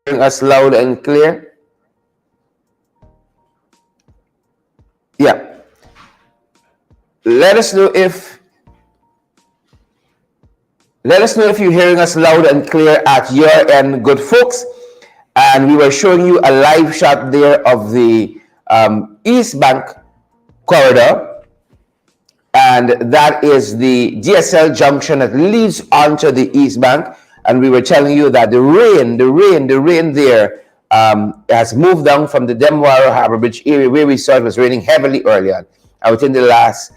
hearing us loud and clear? Yeah. Let us know if you're hearing us loud and clear at your end, good folks. And we were showing you a live shot there of the East Bank corridor, and that is the DSL junction that leads onto the East Bank. And we were telling you that the rain there has moved down from the Demwara Harbour Bridge area where we saw it was raining heavily earlier. And within the last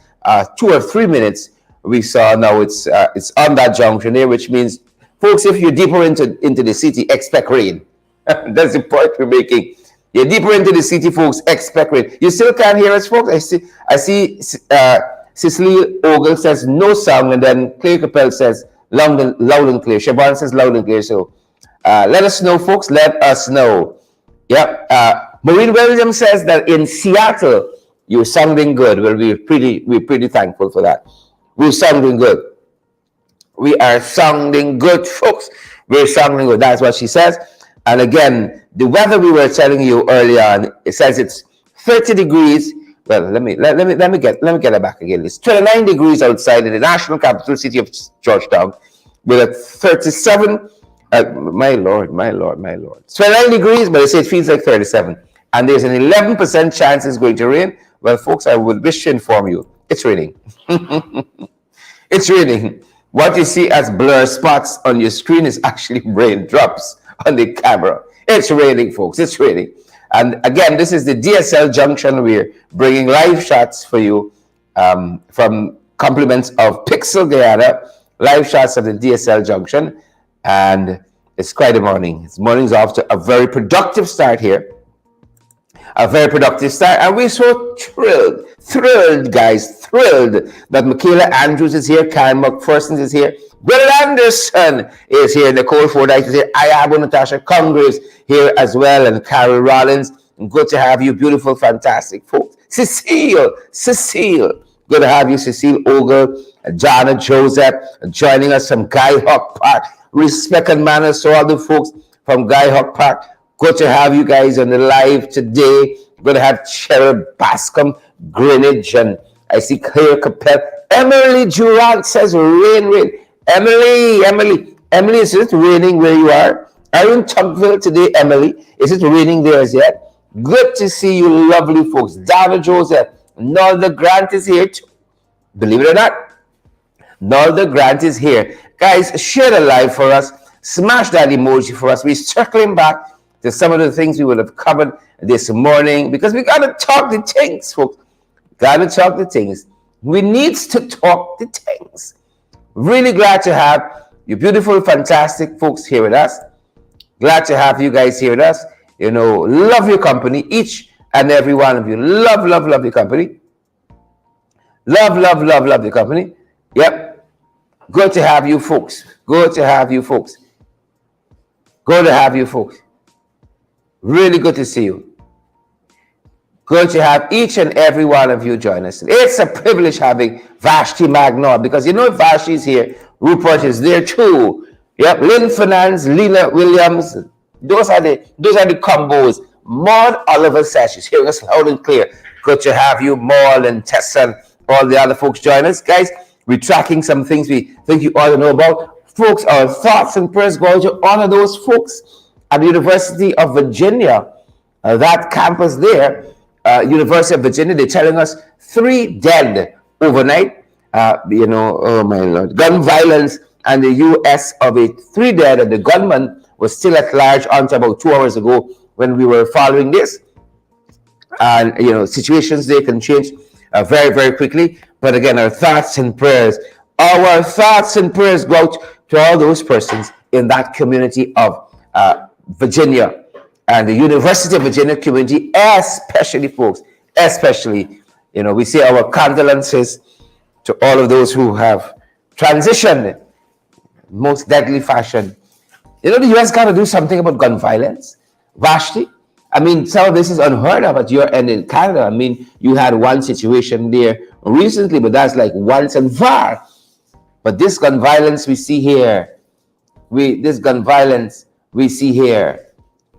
2 or 3 minutes, we saw now it's on that junction there, which means, folks, if you're deeper into the city, expect rain. That's the point we're making. You're deeper into the city, folks, expect rain. You still can't hear us, folks? I see Cecily Ogle says no sound, and then Claire Capel says loud and clear. Siobhan says loud and clear. So let us know, folks. Let us know. Yep. Maureen Williams says that in Seattle, you're sounding good. Well, we're pretty thankful for that. We're sounding good. We are sounding good, folks. We're sounding good. That's what she says. And again, the weather we were telling you earlier on, it says it's 30 degrees. Well, let me get it back again. It's 29 degrees outside in the national capital city of Georgetown, with a 37. My lord. It's 29 degrees, but they say it feels like 37, and there's an 11% chance it's going to rain. Well, folks, I would wish to inform you, it's raining. It's raining. What you see as blur spots on your screen is actually raindrops on the camera. It's raining, folks. It's raining. And again, this is the DSL junction. We're bringing live shots for you from compliments of Pixel Guyana, live shots of the DSL junction. And it's quite a morning. This morning's off to a very productive start here. A very productive start. And we're so thrilled, guys, thrilled that Michaela Andrews is here, Karen McPherson is here, Will Anderson is here, Nicole Fordyce is here, Ayabo Natasha Congress here as well, and Carol Rollins. Good to have you, beautiful, fantastic folks. Cecile, good to have you, Cecile Ogle, Jana Joseph, joining us from Guy Hawk Park. Respect and manners to all the folks from Guy Hawk Park. Good to have you guys on the live today. Good to have Cheryl Bascom, Greenwich, and I see Claire Capel. Emily Durant says rain. Emily, is it raining where you are? Are you in Tugville today, Emily? Is it raining there as yet? Good to see you, lovely folks. Dana Joseph, Nolda Grant is here too. Believe it or not, Nolda Grant is here. Guys, share the live for us. Smash that emoji for us. We're circling back to some of the things we would have covered this morning, because we got to talk the things, folks. Got to talk the things. We need to talk the things. Really glad to have you beautiful, fantastic folks here with us. Glad to have you guys here with us. You know, love your company, each and every one of you. Love your company. Love your company. Yep. Good to have you folks. Good to have you folks. Really good to see you. Good to have each and every one of you join us. It's a privilege having Vashti Magnol, because you know if Vashti is here, Rupert is there too. Yep, Lynn Finance, Lena Williams, those are the combos. Maud Oliver says she's hearing us loud and clear. Good to have you, Maud and Tessa and all the other folks join us. Guys, we're tracking some things we think you ought to know about. Folks, our thoughts and prayers go out to honor those folks at the University of Virginia. That campus there, University of Virginia, they're telling us 3 dead overnight. Oh my Lord. Gun violence and the U.S. of it, 3 dead, and the gunman was still at large until about 2 hours ago when we were following this. And, situations, they can change very, very quickly. But again, our thoughts and prayers go out to all those persons in that community of Virginia and the University of Virginia community, especially folks, we say our condolences to all of those who have transitioned in most deadly fashion. The U.S. got to do something about gun violence. Vashti, I mean, some of this is unheard of at your end in Canada. I mean, you had one situation there recently, but that's like once and far. But this gun violence we see here,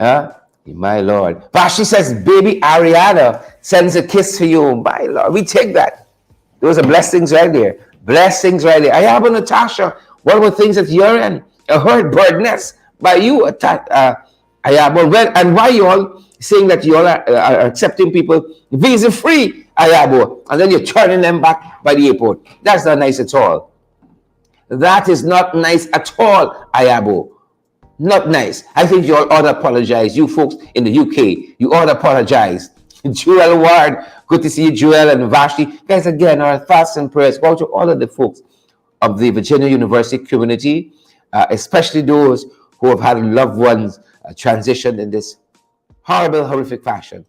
Huh? My Lord. Vashi says, baby Ariana sends a kiss for you. My Lord. We take that. Those are blessings right there. Blessings right there. Ayaba Natasha, what were things at your end? I heard birdness by you, Ayabo. Well, and why you all saying that you all are accepting people visa free, Ayabo, and then you're turning them back by the airport? That's not nice at all. That is not nice at all, Ayabo. Not nice. I think you all ought to apologize. You folks in the UK, you ought to apologize. Joel Ward, good to see you, Joel and Vashti. Guys, again, our thoughts and prayers go to all of the folks of the Virginia University community, especially those who have had loved ones transition in this horrible, horrific fashion.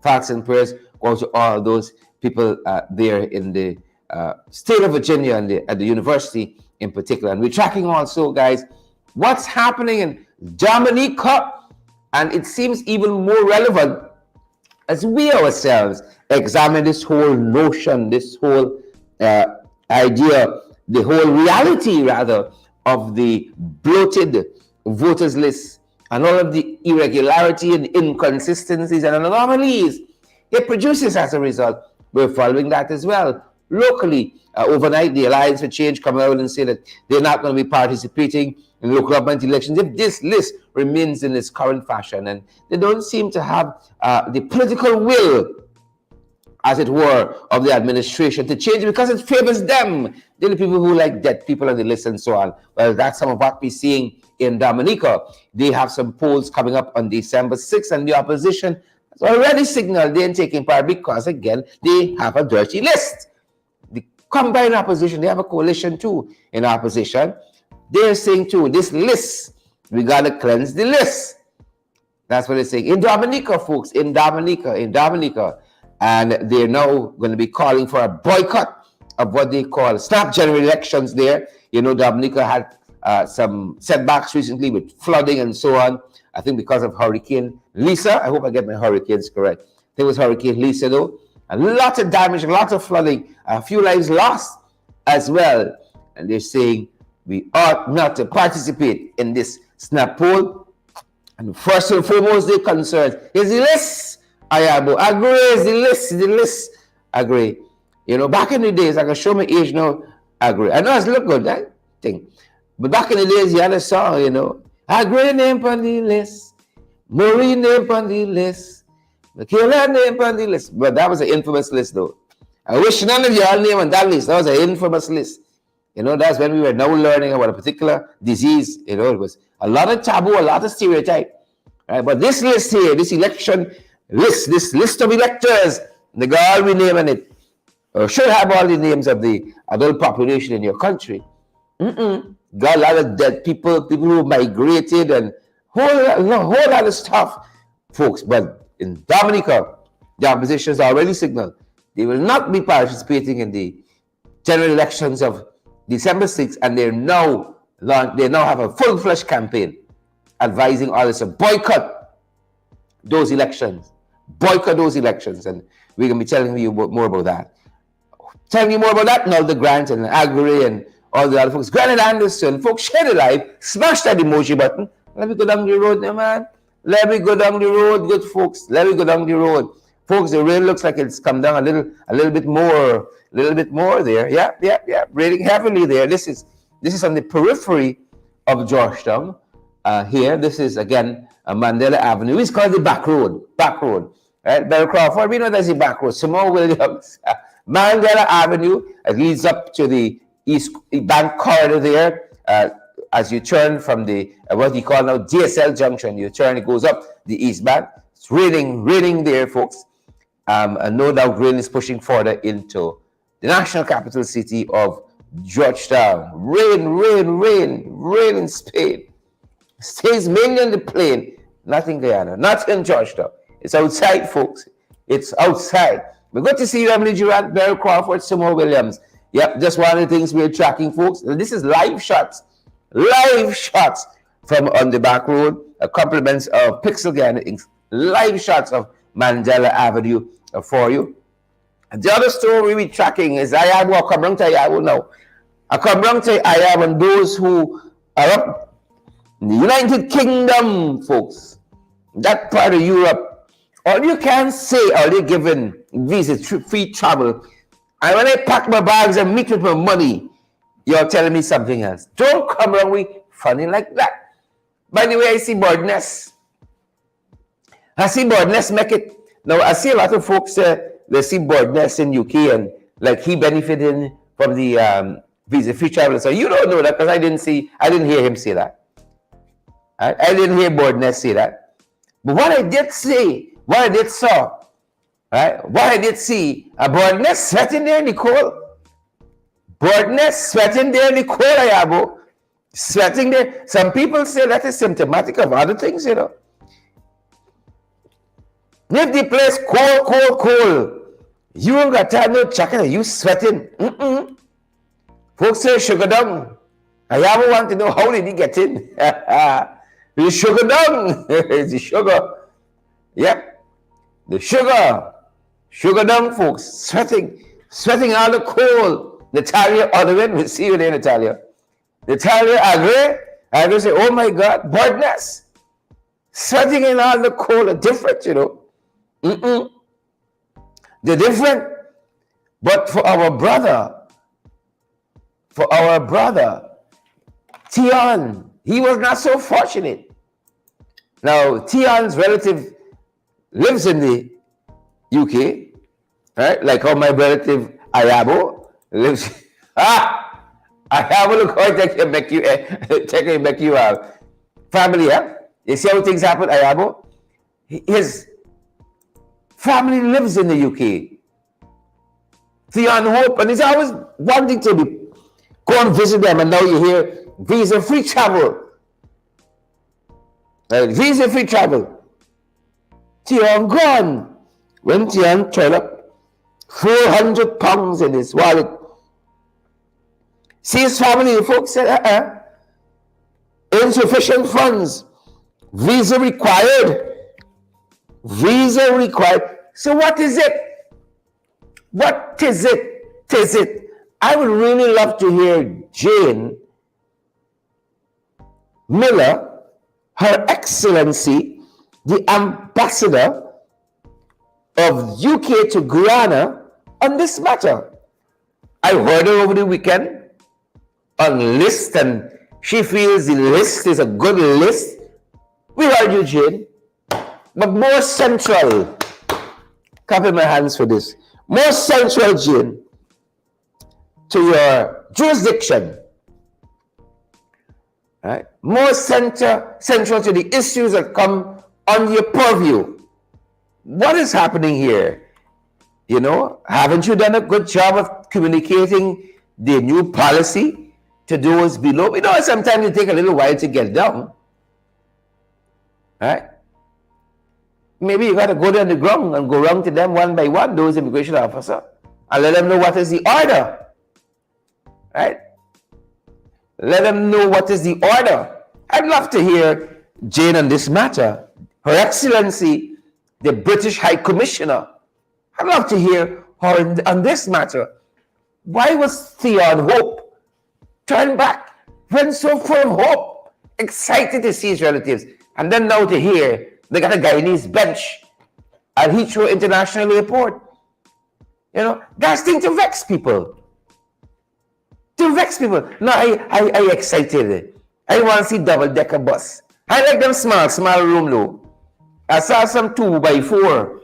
Thoughts and prayers go to all those people there in the state of Virginia and at the university in particular. And we're tracking also, guys, what's happening in Dominica, and it seems even more relevant as we ourselves examine this whole notion, this whole idea, the whole reality, rather, of the bloated voters list and all of the irregularity and inconsistencies and anomalies it produces as a result. We're following that as well. Locally, overnight, the Alliance for Change come out and say that they're not going to be participating in local government elections if this list remains in its current fashion. And they don't seem to have the political will, as it were, of the administration to change because it favors them. They're the people who like dead people on the list and so on. Well, that's some of what we're seeing in Dominica. They have some polls coming up on December 6th, and the opposition has already signaled they ain't taking part because, again, they have a dirty list. The combined opposition, they have a coalition too in opposition. They're saying too, this list, we got to cleanse the list. That's what they're saying. In Dominica, folks, in Dominica. And they're now going to be calling for a boycott of what they call snap general elections there. You know, Dominica had some setbacks recently with flooding and so on. I think because of Hurricane Lisa. I hope I get my hurricanes correct. I think it was Hurricane Lisa, though. A lot of damage, a lot of flooding, a few lives lost as well. And they're saying we ought not to participate in this snap poll. And first and foremost, they're concerned is the list. Ayabo, agree, is the list. Agree. You know, back in the days, I can show my age now, agree. I know it's look good, that thing. But back in the days, you had a song, you know, agree name on the list, Maureen name on the list, Michaela name on the list. But that was an infamous list, though. I wish none of y'all name on that list. That was an infamous list. You know, that's when we were now learning about a particular disease. You know, it was a lot of taboo, a lot of stereotype. Right? But this list here, this election list, this list of electors, they got all we name in it, should have all the names of the adult population in your country. Got a lot of dead people, people who migrated, and whole lot of stuff, folks. But in Dominica, the opposition has already signaled they will not be participating in the general elections of December 6th, and they now have a full-fledged campaign advising others to boycott those elections. Boycott those elections, and we're going to be telling you more about that. Telling you more about that, Nolde Grant and Agri and all the other folks. Granite Anderson, folks, share the live, smash that emoji button. Let me go down the road now, man. Let me go down the road, good folks. Let me go down the road. Folks, the rain looks like it's come down a little bit more there. Yeah. Raining heavily there. This is on the periphery of Georgetown. Here, this is again Mandela Avenue. It's called the back road. Right? Bell Crawford, we know there's the back road. Samoa Williams, Mandela Avenue leads up to the East Bank corridor there. As you turn from the what you call now DSL Junction, you turn, it goes up the East Bank. It's raining there, folks. And no doubt rain is pushing further into the national capital city of Georgetown. Rain in Spain. Stays mainly on the plain, not in Guyana, not in Georgetown. It's outside, folks. It's outside. We're good to see you, Emily Durant, Beryl Crawford, Samoa Williams. Yep, just one of the things we're tracking, folks. This is live shots from on the back road. Compliments of Pixel Guyana Inc. Live shots of Mandela Avenue for you. And the other story we're tracking is Ayabu. I come around to Ayabu now. I come around to Ayabu and those who are up in the United Kingdom, folks. that part of Europe, all you can say, all you're given visa free travel. And when I pack my bags and meet with my money, you're telling me something else. Don't come around with funny like that. By the way, I see boldness. I see boldness make it. Now, I see a lot of folks they see boldness in UK and like he benefited from the visa free travel. So you don't know that because I didn't hear him say that. I didn't hear boldness say that. But what I did see, what I did saw, right? What I did see, a boldness sweating there in the cold. Boldness sweating there in the cold, Ayabo. Sweating there. Some people say that is symptomatic of other things, you know. If the place cold, you don't got time no checking, you sweating. Folks say sugar down. Ayabo want to know how did he get in? The sugar down. It's the sugar. Yep. The sugar down, folks. Sweating all the coal. Natalia Otherwin, we'll see you there, Natalia. Natalia Agre say, oh my God, boldness. Sweating in all the coal are different, you know. They're different. But for our brother, Tion, he was not so fortunate. Now, Tion's relative lives in the UK, right? Like how my relative Ayabo lives. Ayabo, look how I make you family, huh? You see how things happen, Ayabo? His family lives in the UK. Theon Hope, and he's always wanting to go and visit them, and now you hear visa-free travel. Visa-free travel. Theon gone. When Theon turned up, £400 in his wallet. See his family, the folks said, insufficient funds. Visa required. So what is it? What is it? I would really love to hear Jane Miller, Her Excellency, the Ambassador of UK to Guyana, on this matter. I heard her over the weekend on list, and she feels the list is a good list. We heard you, Jane. But more central, clapping my hands for this, more central, Jane, to your jurisdiction, right? More central to the issues that come on your purview. What is happening here? You know, haven't you done a good job of communicating the new policy to those below? You know, sometimes it takes a little while to get down, right? Maybe you got to go down the ground and go around to them one by one, those immigration officers, and let them know what is the order, right? Let them know what is the order. I'd love to hear Jane on this matter. Her Excellency, the British High Commissioner. I'd love to hear her on this matter. Why was Theon Hope turned back? Went so full of hope, excited to see his relatives, and then now to hear they got a Guyanese bench at Heathrow International Airport. You know, that's thing to vex people. Now, I excited. I want to see double-decker bus. I like them small room though. I saw some 2x4.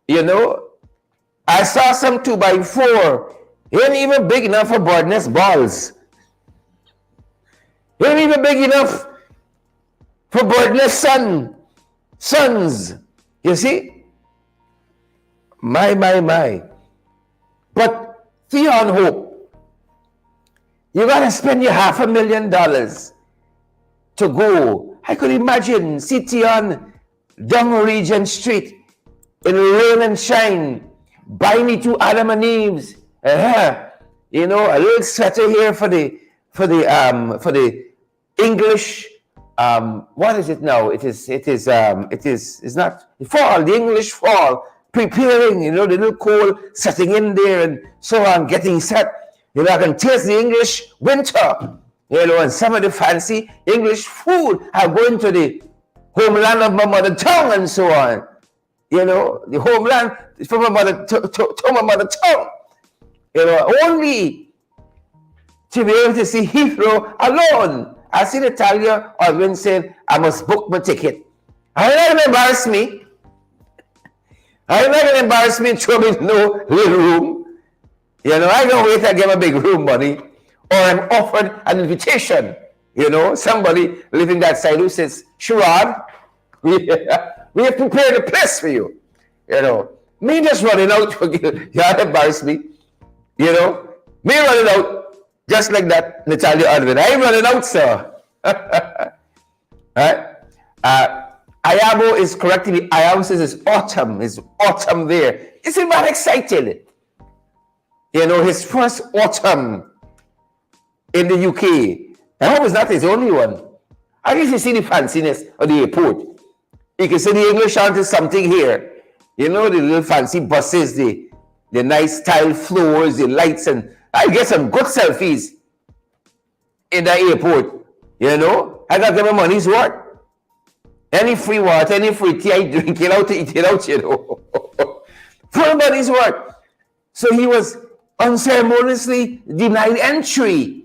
You know, I saw some 2x4. It ain't even big enough for boardness balls. It ain't even big enough for boardness sons. You see? My. But Theon Hope, you gotta spend your $500,000 to go. I could imagine sitting on down Regent Street in rain and shine, buy me 2 Adam and Eves, you know, a little sweater here for the English. What is it now? It's not fall. The English fall, preparing. You know, the little coal setting in there and so on, getting set. You know, I can taste the English winter, you know, and some of the fancy English food. I'm going to the homeland of my mother tongue, and so on. You know, the homeland is from my mother to my mother tongue. You know, only to be able to see Heathrow alone. I see Natalia Odwin saying, I must book my ticket. Are you not going to embarrass me? Are you not going to embarrass me and throw me in no little room? You know, I don't wait till I get my big room money, or I'm offered an invitation. You know, somebody living that side who says, Sherrod, we have prepared a place for you. You know, me just running out, you embarrass me. You know, me running out just like that, Natalia Odwin. I'm running out, sir. Right? Ayabo is correcting me. Ayabo says it's autumn. It's autumn there. Isn't that excited? You know, his first autumn in the UK. I hope it's not his only one. I guess you see the fanciness of the airport. You can see the English auntie something here. You know, the little fancy buses, the nice tile floors, the lights, and I get some good selfies in the airport. You know, I got to get my money's worth. Any free water, any free tea, I drink it out, eat it out, you know. Full money's worth. So he was unceremoniously denied entry.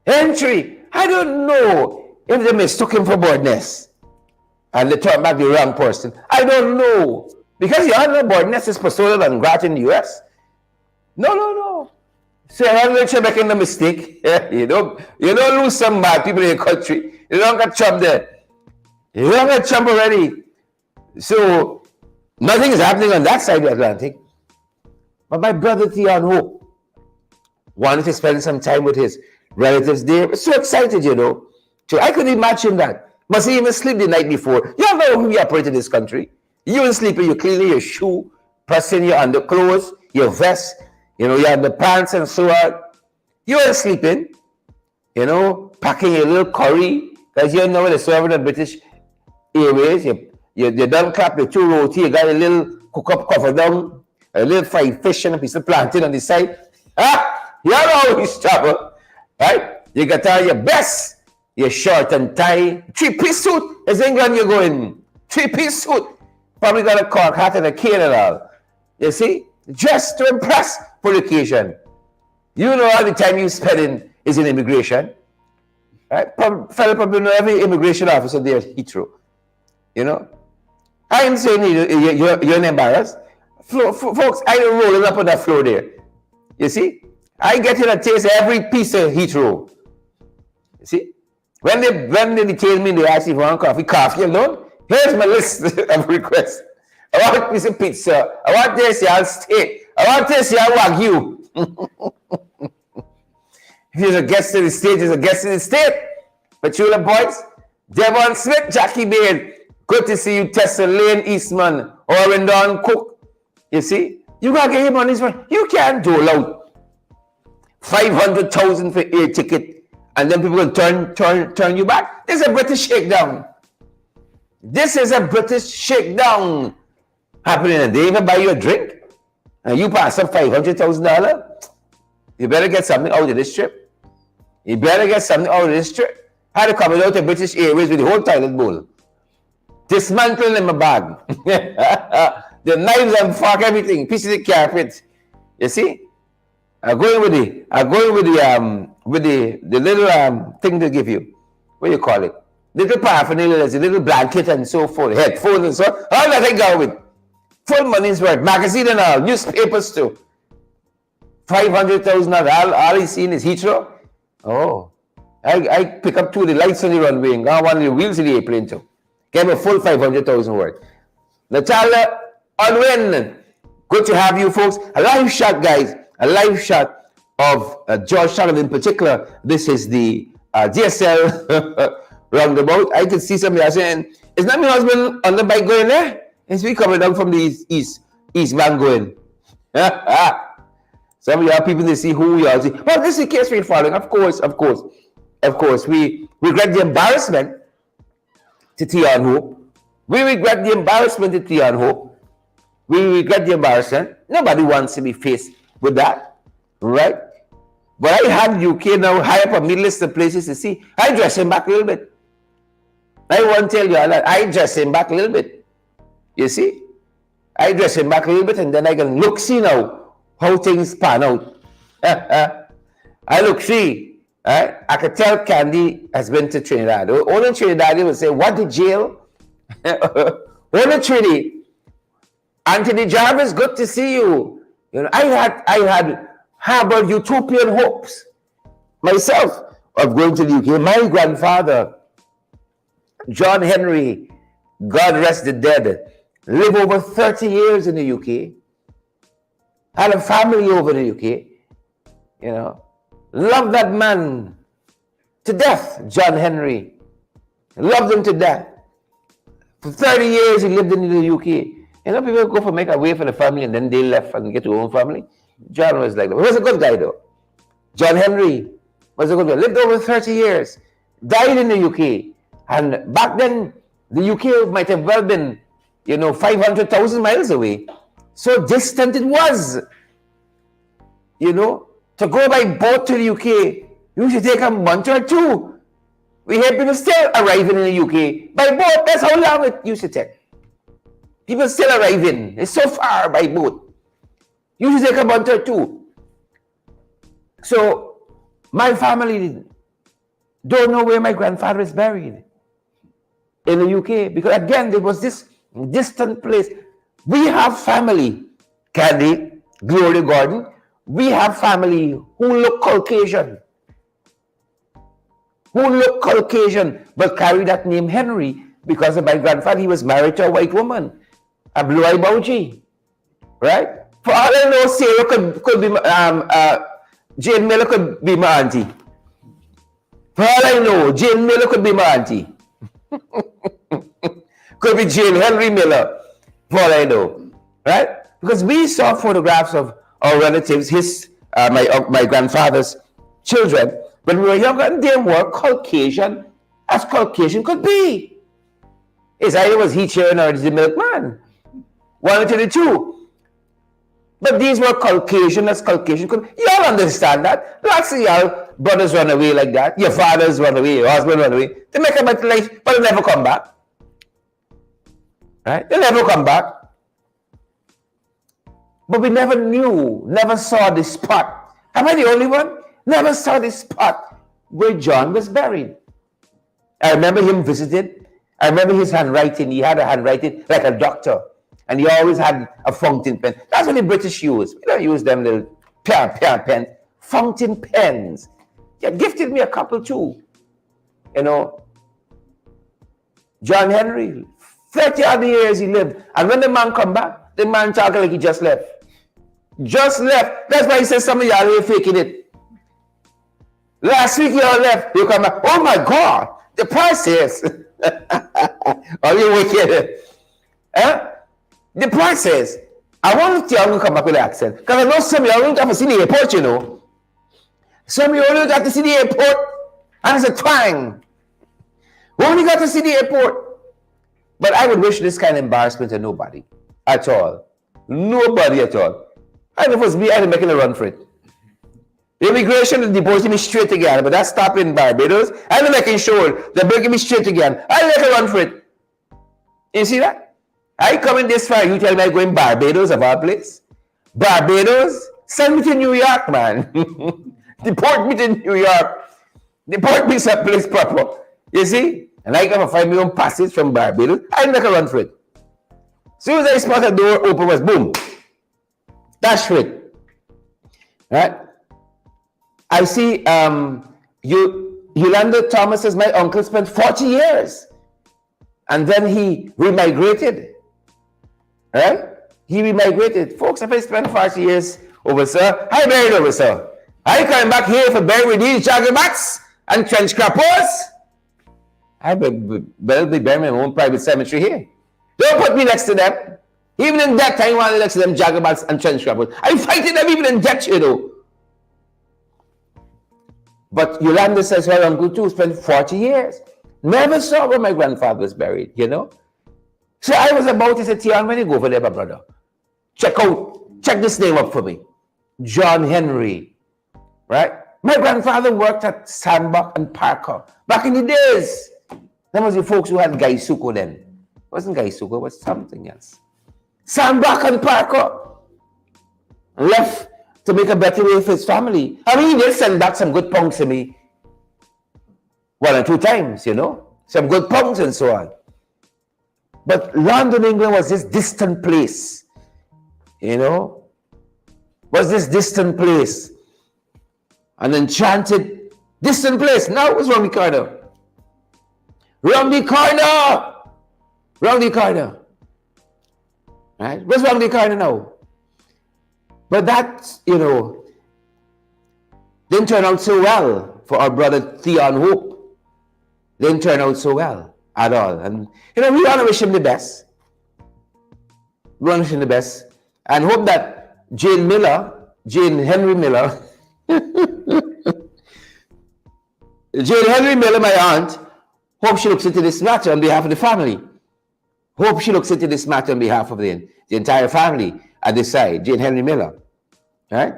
I don't know if they mistook him for boardness and they turned back the wrong person. I don't know. Because you all know boardness is persona non grata in the US. No. So I'm not making a mistake. You don't lose some bad people in the country. You don't get Trump there. You don't get Trump already. So nothing is happening on that side of the Atlantic. But my brother Theon Hope wanted to spend some time with his relatives there. So excited, you know. So I could imagine that. Must he even sleep the night before? You know how we operate in this country. You ain't sleeping, you cleaning your shoe, pressing your underclothes, your vest, you know, your underpants and so on. You ain't sleeping, you know, packing your little curry, because you know when they're serving the British Airways, you done clap your 2 roti, you got a little cook up cover down, a little fried fish and a piece of plantain on the side. You know how we struggle, right? You got all your best, your shirt and tie, 3-piece suit. Is England you're going? 3-piece suit. Probably got a cork hat and a cane and all. You see? Just to impress for the occasion. You know all the time you spending is in immigration. Right? Fellow probably know every immigration officer there at Heathrow. You know? I ain't saying you're embarrassed. Folks, I don't roll up on that floor there. You see? I get in a taste of every piece of Heathrow. You see? When they detain me, they ask me for one coffee alone. Here's my list of requests. I want a piece of pizza. I want this y'all steak. I want this y'all wagyu. If you're a guest in the state, you're a guest in the state. Petula Boys, Devon Smith, Jackie Bain. Good to see you, Tessa Lane Eastman, Orin Don Cook. You see? You gotta get your money's worth. You can't dole out 500,000 for air ticket and then people will turn you back. This is a British shakedown. This is a British shakedown happening, and they even buy you a drink, and you pass up $500,000. You better get something out of this trip. You better get something out of this trip. I had to come out to British Airways with the whole toilet bowl, dismantling in my bag, the knives and fork, everything, pieces of carpet. You see, I'm going with the little thing to give you. What do you call it? Little paraphernalia, there's a little blanket and so forth, headphones and so on. All that I go with. Full money's worth. Magazine and all, newspapers too. 500,000 all he's seen is Heathrow. Oh. I pick up 2 of the lights on the runway and got 1 of the wheels of the airplane too. Gave me a full 500,000 worth. Natalia Unwin, good to have you folks. A live shot, guys. A live shot of George Sullivan in particular. This is the DSL roundabout. I can see somebody saying, is not my husband on the bike going there? Is we coming down from the east bank going? Some of y'all people, they see who we are. Well, this is case we're following. Of course. We regret the embarrassment to Theon Hope. We regret the embarrassment to Theon Hope. We regret the embarrassment. Nobody wants to be faced with that, right? But I had UK now high up on my list of places to see. I dress him back a little bit. I won't tell you all that. I dress him back a little bit. You see? I dress him back a little bit and then I can look, see now how things pan out. I look, see. Right? I could tell Candy has been to Trinidad. Only in Trinidad, they would say, what, the jail? Only Trinity. Anthony Jarvis, good to see you. You know, I had harbored utopian hopes myself of going to the UK. My grandfather, John Henry, God rest the dead, lived over 30 years in the UK, had a family over in the UK, you know, loved that man to death, John Henry, loved him to death. For 30 years he lived in the UK. You know, people go for make a way for the family and then they left and get their own family. John was like that. He was a good guy though. John Henry was a good guy. Lived over 30 years, died in the UK. And back then, the UK might have well been, you know, 500,000 miles away. So distant it was. You know, to go by boat to the UK, you should take a month or two. We hear people still arriving in the UK by boat. That's how long it used to take. People still arriving. It's so far by boat. You should take a month or two. So my family don't know where my grandfather is buried in the UK, because again, there was this distant place. We have family, Candy, Gloria Gordon, we have family who look Caucasian, but carry that name Henry because of my grandfather. He was married to a white woman, a blue-eyed Bougie, right? For all I know, Sarah could be, Jane Miller could be my auntie. For all I know, Jane Miller could be my auntie. Could be Jane Henry Miller, for all I know, right? Because we saw photographs of our relatives, my grandfather's children, when we were younger, and they were Caucasian as Caucasian could be. It's either was he cheering or the milkman. One of the two. But these were Caucasian as Caucasian could. Y'all understand that? Lots of y'all brothers run away like that. Your fathers run away, your husband run away. They make a better life, but they never come back. Right? They never come back. But we never knew, never saw the spot. Am I the only one? Never saw the spot where John was buried. I remember him visited. I remember his handwriting. He had a handwriting like a doctor. And he always had a fountain pen. That's what the British use. We don't use them little pens. Fountain pens. He had gifted me a couple too. You know, John Henry, 30 odd years he lived. And when the man come back, the man talking like he just left. Just left. That's why he says some of y'all are faking it. Last week y'all left. You come back. Oh my God, the prices. Are you wicked? Huh? The prices. I want y'all to come back with an accent. Because I know some of y'all don't have to see the airport, you know. Some of y'all don't got to see the airport. And it's a twang. We only got to see the airport. But I would wish this kind of embarrassment to nobody at all. Nobody at all. And if it was me, I'd be making a run for it. The immigration is deporting me straight again, but that's stopping Barbados. I'm making sure they're bringing me straight again. I'll make a run for it. You see that? I coming this far, you tell me I'm going Barbados of our place? Barbados? Send me to New York, man. Deport me to New York. Deport me someplace proper. You see? And I come find my own passage from Barbados. I'll make a run for it. As soon as I spot a door open, was boom. Dash for it. Right? I see Yolanda Thomas says, my uncle spent 40 years. And then he remigrated. Right? He remigrated. Folks, if I spend 40 years over, sir, I buried over, sir. I come back here for bury with these jaggerbats and trench crappers. I better be burying my own private cemetery here. Don't put me next to them. Even in death, I want to next to them jaggerbats and trench crappers. I'm fighting them even in death, you know. But Yolanda says her uncle too spent 40 years. Never saw where my grandfather was buried, you know. So I was about to say, Tian, when you go over there, my brother, check this name up for me. John Henry, right? My grandfather worked at Sandbach and Parker back in the days. That was the folks who had Gaisuko then. It wasn't Gaisuko, it was something else. Sandbach and Parker left to make a better way for his family. I mean, he did send back some good pounds to me 1 or 2 times, you know, some good pounds and so on. But London, England was this distant place, you know, was this distant place, an enchanted distant place. Now what's wrong, Ricardo? Round the corner! Round the corner. Right? What's wrong the corner now? But that, you know, didn't turn out so well for our brother Theon Hope. Didn't turn out so well at all. And, you know, we want to wish him the best. We want to wish him the best. And hope that Jane Henry Miller, my aunt, hope she looks into this matter on behalf of the family. Hope she looks into this matter on behalf of the entire family at this side, Jane Henry Miller. Right?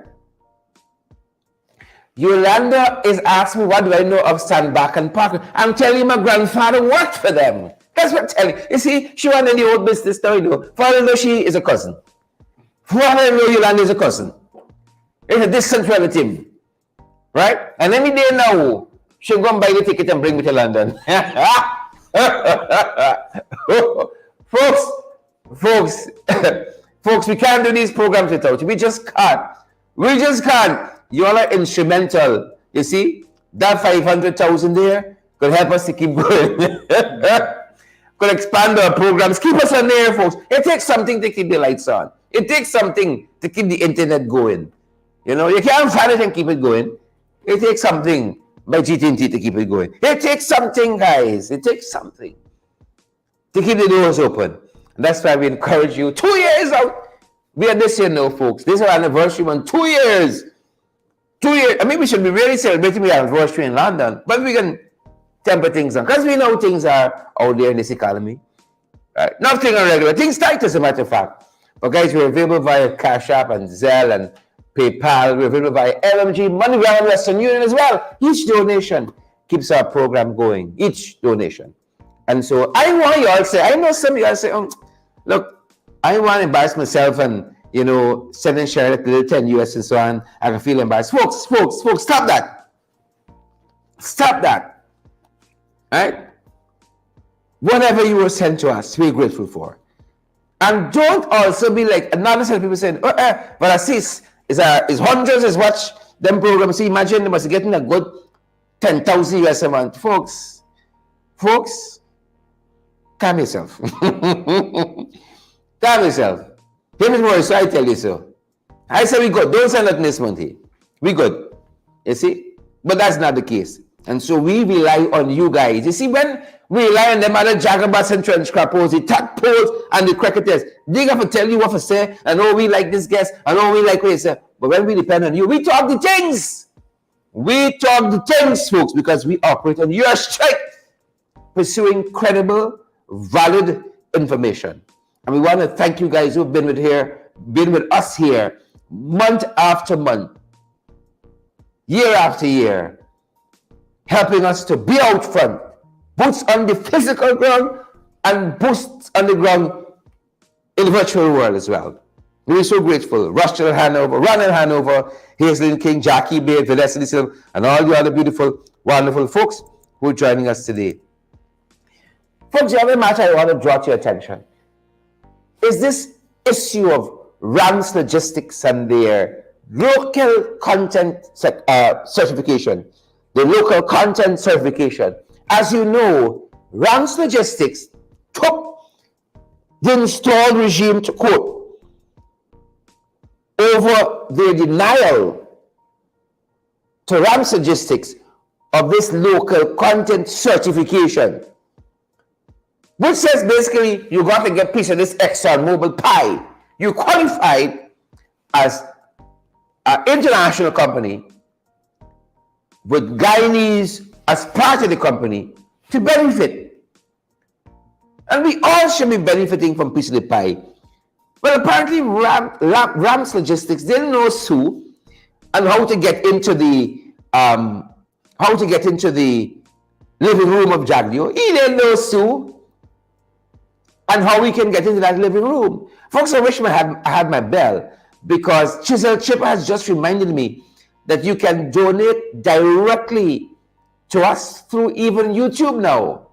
Yolanda is asking me, what do I know of Sandbach and Parker? I'm telling you, my grandfather worked for them. That's what I'm telling you. You see, she went in the old business now, you know. For all I know, she is a cousin. For all I know, Yolanda is a cousin. It's a distant relative. Right? And every day now, she'll go and buy the ticket and bring me to London. Folks, we can't do these programs without you. We just can't. We just can't. You all are instrumental. You see, that 500,000 there could help us to keep going. Could expand our programs. Keep us on there, folks. It takes something to keep the lights on. It takes something to keep the internet going. You know, you can't find it and keep it going. It takes something by GT&T to keep it going. It takes something, guys. It takes something to keep the doors open. And that's why we encourage you. 2 years out. We are this year now, folks. This is our anniversary month. 2 years. 2 years. I mean, we should be really celebrating our anniversary in London. But we can temper things down. Because we know things are out there in this economy. Right? Nothing irregular. Things tight, as a matter of fact. But guys, we're available via Cash App and Zelle and PayPal. We're available via LMG, MoneyGram, and Western Union as well. Each donation keeps our program going. Each donation. And so I want you all to say, I know some of you all say, look, I want to embarrass myself and, you know, send and share it to the 10 US and so on. I can feel embarrassed. Folks, stop that. Stop that. Right? Whatever you were sent to us, we're grateful for. And don't also be like another set of people saying, but I see is hundreds is watch them programs. See, imagine they must be getting a good 10,000 US a month. Folks, calm yourself. Calm yourself. Payment more, so I tell you so. I say we good. Don't send nothing this month here. We good. You see? But that's not the case. And so we rely on you guys. You see, when we rely on them other jagabats and trench crappos, the tadpoles and the cricketers, they have to tell you what to say, and oh, we like this guest, and oh, we like what you say. But when we depend on you, we talk the things. We talk the things, folks, because we operate on your strength, pursuing credible, valid information. And we want to thank you guys who've been with us here, month after month, year after year, helping us to be out front, boots on the physical ground and boots on the ground in the virtual world as well. We're so grateful. Rochelle Hanover, Ronald Hanover, Hazelin King, Jackie Baird, Vanessa Silva, and all the other beautiful, wonderful folks who are joining us today. Folks, the other matter I want to draw to your attention is this issue of Rams Logistics and their local content certification. The local content certification. As you know, Rams Logistics took the installed regime to court over their denial to Rams Logistics of this local content certification, which says basically you got to get a piece of this ExxonMobil pie. You qualified as an international company with Guyanese as part of the company to benefit. And we all should be benefiting from piece of the pie. But apparently Rams Logistics didn't know Sue and how to get into the living room of Jagdio. He didn't know Sue and how we can get into that living room. Folks, I wish I had my bell, because Chisel Chip has just reminded me that you can donate directly to us through even YouTube now.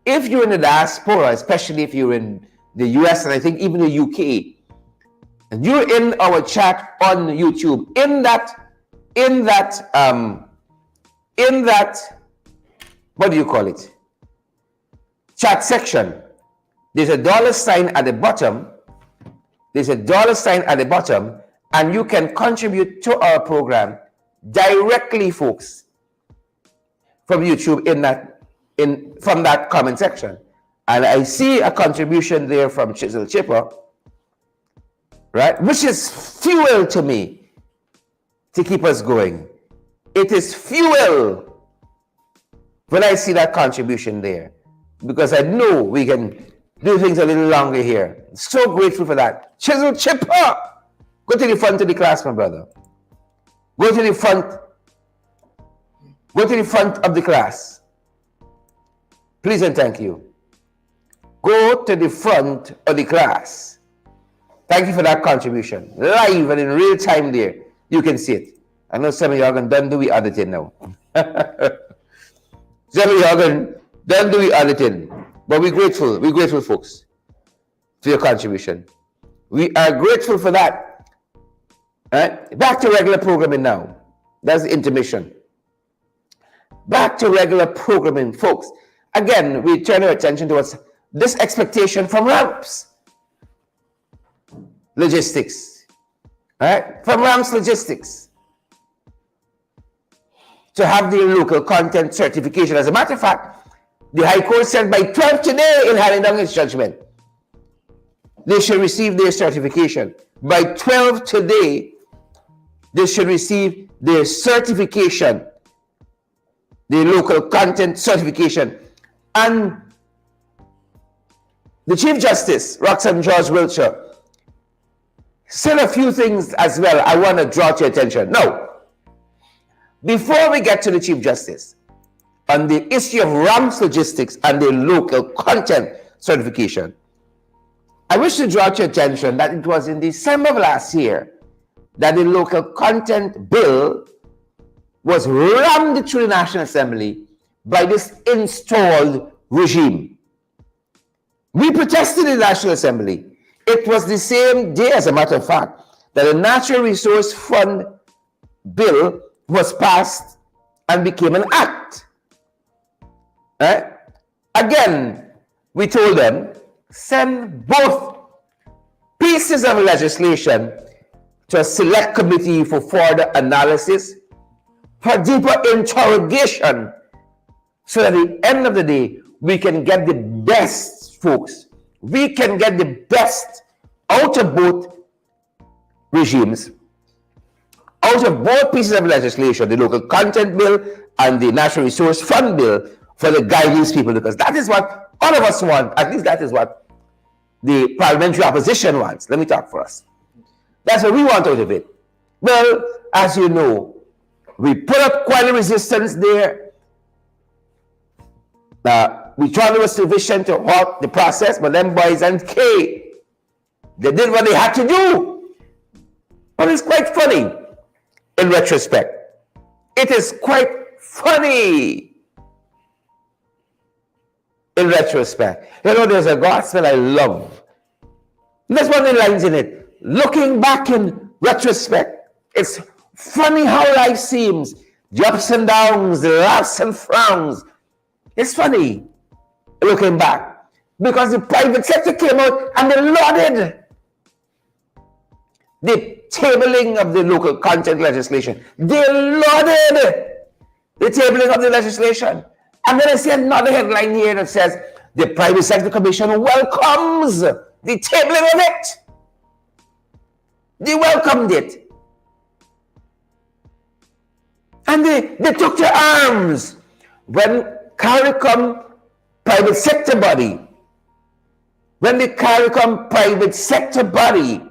If you're in the diaspora, especially if you're in the US and I think even the UK, and you're in our chat on YouTube, in that, what do you call it? Chat section. There's a $sign at the bottom. There's a $sign at the bottom, and you can contribute to our program directly, folks, from YouTube from that comment section. And I see a contribution there from Chisel Chipper, right? Which is fuel to me to keep us going. It is fuel when I see that contribution there, because I know we can do things a little longer here. So grateful for that. Chisel Chipper! Go to the front of the class, my brother. Go to the front. Go to the front of the class. Please and thank you. Go to the front of the class. Thank you for that contribution. Live and in real time there. You can see it. I know some of y'all can done do the other thing now. Some of y'all can done do the other thing. But we're grateful. We're grateful, folks, for your contribution. We are grateful for that. All right? Back to regular programming now. That's the intermission. Back to regular programming, folks. Again, we turn our attention towards this expectation from ramps logistics. All right? From ramps logistics to have their local content certification. As a matter of fact, the High Court said by 12 today in handing down its judgment, they should receive their certification. By 12 today, they should receive their certification, their local content certification. And the Chief Justice, Roxanne George Wiltshire, said a few things as well I want to draw to your attention. Now, before we get to the Chief Justice, on the issue of ramps logistics and the local content certification, I wish to draw to your attention that it was in December of last year that the local content bill was rammed through the National Assembly by this installed regime. We protested in the National Assembly. It was the same day, as a matter of fact, that the Natural Resource Fund bill was passed and became an act. Right? Again, we told them, send both pieces of legislation to a select committee for further analysis, for deeper interrogation, so that at the end of the day, we can get the best, folks. We can get the best out of both regimes, out of both pieces of legislation, the local content bill and the Natural Resource Fund bill, for the guidance people, because that is what all of us want. At least that is what the parliamentary opposition wants. Let me talk for us. That's what we want out of it. Well, as you know, we put up quite a resistance there. We tried to sufficient to halt the process, but them boys and K, they did what they had to do. But it's quite funny in retrospect. It is quite funny in retrospect. You know, there's a gospel I love. There's one of the lines in it. Looking back in retrospect, it's funny how life seems. The ups and downs, the laughs and frowns. It's funny looking back, because the private sector came out and they lauded the tabling of the local content legislation. They lauded the tabling of the legislation. And then I see another headline here that says the Private Sector Commission welcomes the tabling of it. They welcomed it. And they took to arms when CARICOM private sector body, when the CARICOM private sector body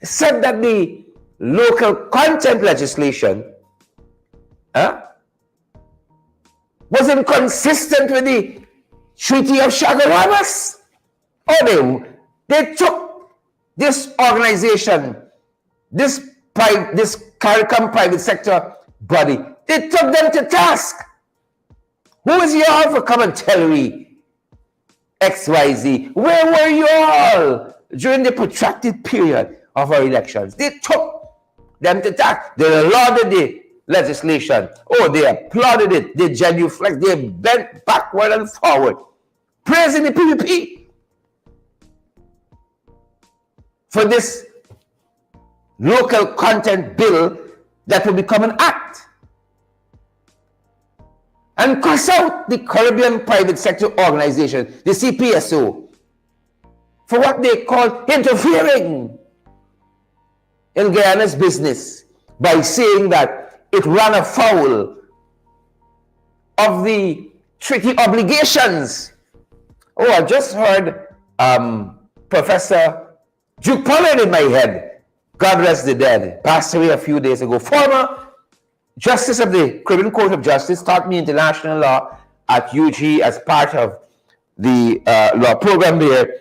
said that the local content legislation was inconsistent with the Treaty of Chaguaramas. Oh, they took this organization, this CARICOM private sector body, they took them to task. Who is y'all for come and tell me XYZ? Where were you all during the protracted period of our elections? They took them to task. They lauded the legislation. Oh, they applauded it. They genuflexed. They bent backward and forward, praising the PPP for this local content bill that will become an act, and cuss out the Caribbean Private Sector Organization, the CPSO, for what they call interfering in Guyana's business by saying that it ran afoul of the treaty obligations. Oh, I just heard Professor Duke Pollard in my head, God rest the dead, passed away a few days ago. Former Justice of the Caribbean Court of Justice, taught me international law at UG as part of the law program there.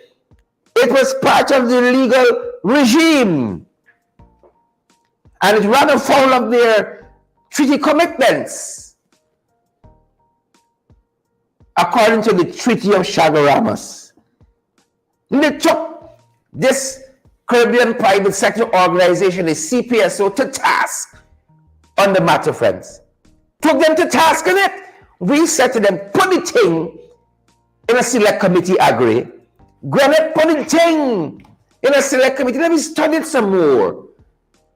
It was part of the legal regime, and it ran afoul of their treaty commitments according to the Treaty of Chaguaramas. They took this Caribbean Private Sector Organization, the CPSO, to task on the matter, friends. Took them to task on it. We said to them, put the thing in a select committee, agree. Granite, put the thing in a select committee. Let me study it some more.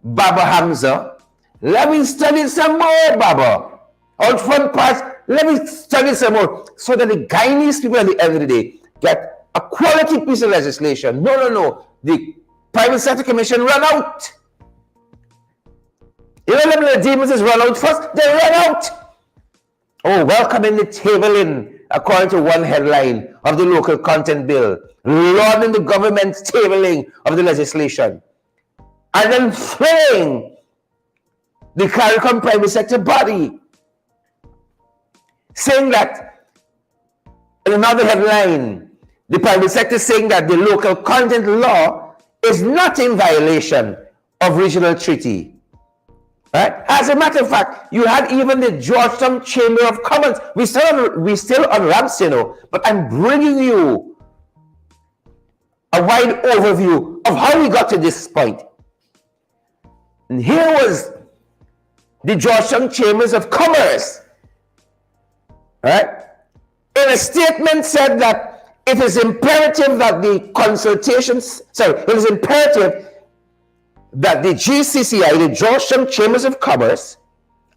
Baba Hamza, let me study some more, Baba. Out front parts, let me study some more. So that the Guyanese people at the end of the day get a quality piece of legislation. No. The Private Sector Commission ran out. You know, the demons is run out first, they run out. Oh, welcoming the tabling, according to one headline of the local content bill, lauding the government's tabling of the legislation, and then flaying the CARICOM private sector body, saying that, in another headline, the private sector saying that the local content law is not in violation of regional treaty. Right? As a matter of fact, you had even the Georgetown Chamber of Commerce. We still on ramps, you know, but I'm bringing you a wide overview of how we got to this point. And here was the Georgetown Chambers of Commerce, right? In a statement said that it is imperative that it is imperative that the GCCI, the Georgetown Chambers of Commerce,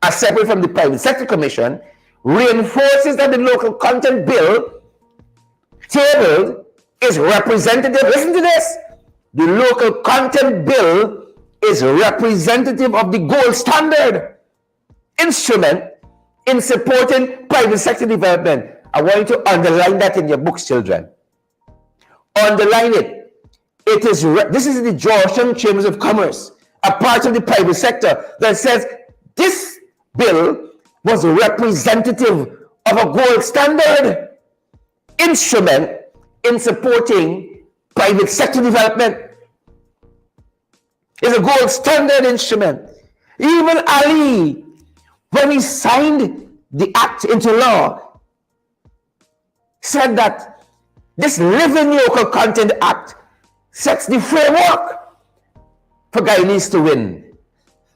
as separate from the Private Sector Commission, reinforces that the local content bill tabled is representative. Listen to this. The local content bill is representative of the gold standard instrument in supporting private sector development. I want you to underline that in your books, children. Underline it. This is the Georgetown Chambers of Commerce, a part of the private sector, that says this bill was representative of a gold standard instrument in supporting private sector development. It's a gold standard instrument. Even Ali, when he signed the act into law, said that this Living Local Content Act sets the framework for Guyanese to win.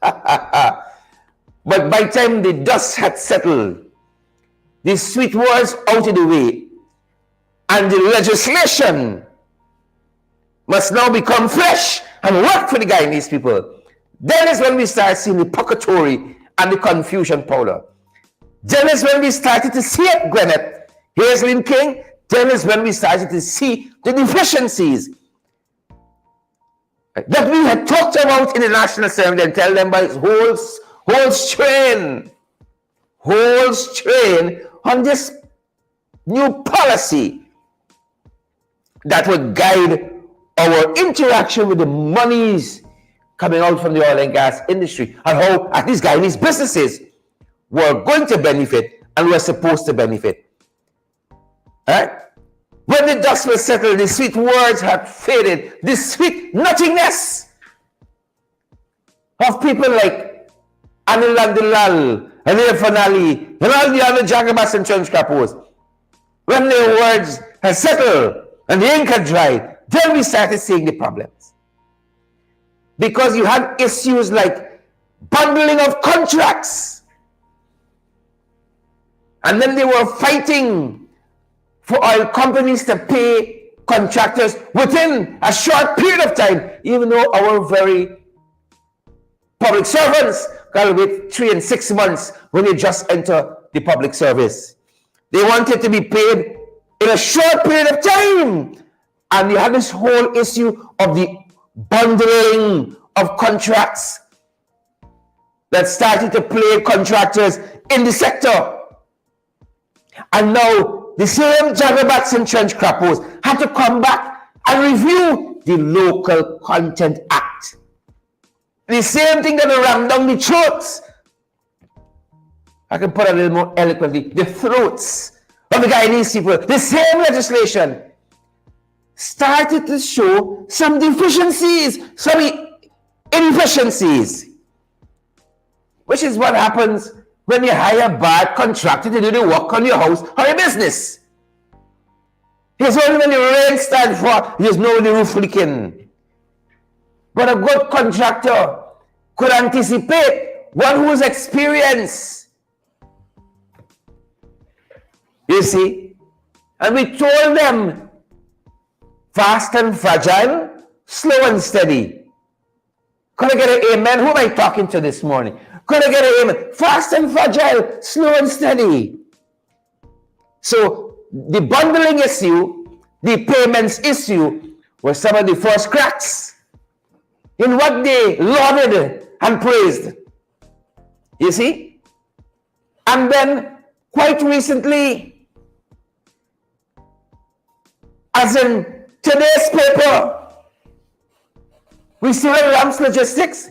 But by the time the dust had settled, the sweet words out of the way, and the legislation must now become fresh and work for the Guyanese people, then is when we start seeing the purgatory and the confusion powder. Then is when we started to see it, Gwyneth, Hazelin King. Then is when we started to see the deficiencies that we had talked about in the National Assembly, and tell them by whole strain on this new policy that would guide our interaction with the monies coming out from the oil and gas industry, and how at least Guyanese businesses were going to benefit and we're supposed to benefit. Alright? When the dust was settled, the sweet words had faded. The sweet nothingness of people like Anil Abdulal, Anil Fanali, and all the other jagabas and trench capos. When their words had settled and the ink had dried, then we started seeing the problems. Because you had issues like bundling of contracts. And then they were fighting for oil companies to pay contractors within a short period of time, even though our very public servants gotta wait 3 and 6 months when they just enter the public service. They wanted to be paid in a short period of time. And you had this whole issue of the bundling of contracts that started to plague contractors in the sector. And now the same jagabats and trench crappos had to come back and review the Local Content Act. The same thing that rammed down the throats. I can put it a little more eloquently, the throats of the Guyanese people. The same legislation started to show some deficiencies, some inefficiencies, which is what happens when you hire a bad contractor to do the work on your house or your business. It's only when the rain starts for there's no the roof leaking. But a good contractor could anticipate one who's experienced. You see? And we told them, fast and fragile, slow and steady. Could I get an amen? Who am I talking to this morning? Could I get an amen? Fast and fragile, slow and steady. So the bundling issue, the payments issue, were some of the first cracks in what they lauded and praised. You see? And then quite recently, as in today's paper, we see on Rams Logistics,